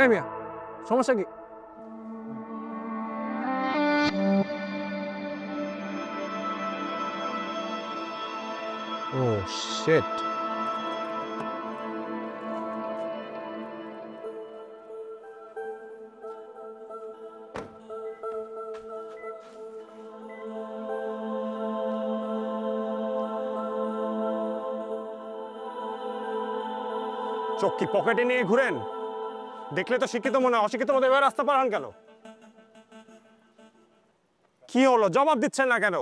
এই মিয়া সমস্যা কি? ও শিট। চোখ কি পকেটে নিয়ে ঘুরেন? দেখলে তো শিক্ষিত মনে হয়, অশিক্ষিত মনে এবার রাস্তা পারান কেন? কি হলো, জবাব দিচ্ছেন না কেন?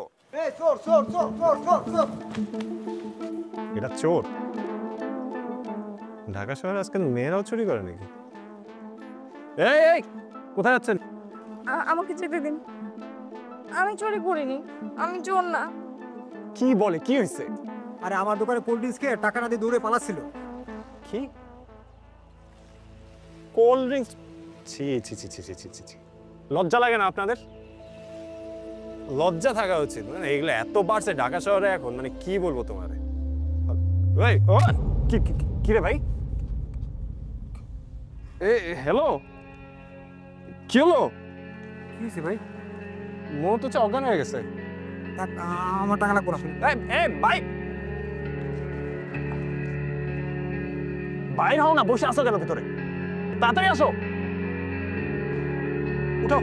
এটা চোর? ঢাকা শহরে আজকাল মেয়েরাও চুরি করে নাকি? এই এই কোথায় যাচ্ছেন? আমাকে যেতে দিন, আমি চুরি করিনি, আমি চোর না। কি বলে, কি হয়েছে? আরে আমার দোকানে কোল্ড ড্রিঙ্কস খেয়ে টাকা না দিয়ে দৌড়ে পালাচ্ছিল। কি কোল্ড ড্রিঙ্কস? ছি ছি ছি ছি ছি ছি ছি ছি। লজ্জা লাগে না আপনাদের? লজ্জা থাকা উচিত। মানে এগুলো এত বাড়ছে ঢাকা শহরে এখন, মানে কি বলবো তোমারে। ওই ও কি কি রে ভাই? এ হ্যালো, কি হলো? কি হয়েছে ভাই? মনে তো হচ্ছে অজ্ঞান হয়ে গেছে। আমার টাকা লাগবো না। ভাই বাইরে হও না, বসে আসো কেন ভিতরে? তাড়াতাড়ি আসো, উঠো।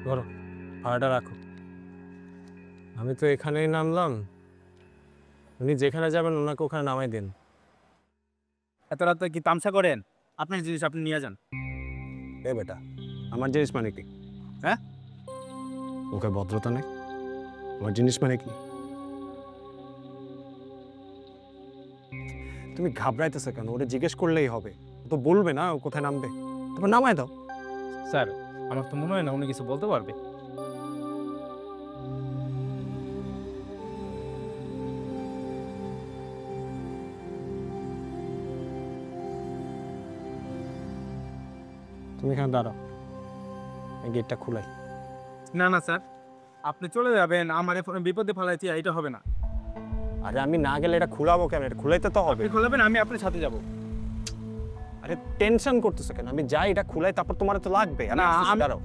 ধরো ভাড়াটা রাখো। আমি তো এখানেই নামলাম, উনি যেখানে যাবেন ওনাকে ওখানে নামাই দিন। এত রাতে কি তামসা করেন? আপনার জিনিস আপনি নিয়ে যান। এ বেটা, আমার জিনিস মানে কি? হ্যাঁ, ওকে ভদ্রতা নেই? আমার জিনিস মানে কি? তুমি ঘাবড়াইতেছো কেন? ওটা জিজ্ঞেস করলেই হবে, ও তো বলবে না ও কোথায় নামবে। তারপর নামায় দাও। স্যার আমার তো মনে হয় না উনি কিছু বলতে পারবে। তুমি এখানে দাঁড়াও, এই গেটটা খুলাই। না না স্যার, আপনি চলে যাবেন, আমার বিপদে ফেলাইছি, এটা হবে না। আরে আমি না গেলে এটা খুলাবো কেন? এটা খুলাইতে তো হবে। আপনি খোলাবেন, আমি আপনার সাথে যাব। আরে টেনশন করতেছো কেন? আমি যাই, এটা খুলাই, তারপর তোমার তো লাগবে। না, দাঁড়াও।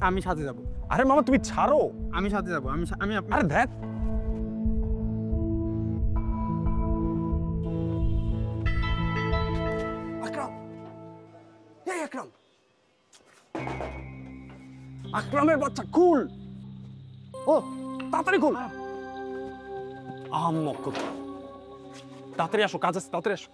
আমি সাথে যাব। আরে মামা তুমি ছাড়ো। আমি সাথে যাব। আমি আরে দেখ, আকরাম, এই আকরাম, আকরামের বাচ্চা খুল। ও তাড়াতাড়ি খুল। আহম্মক, তাড়াতাড়ি আসো, কাজ আছে, তাড়াতাড়ি আসো।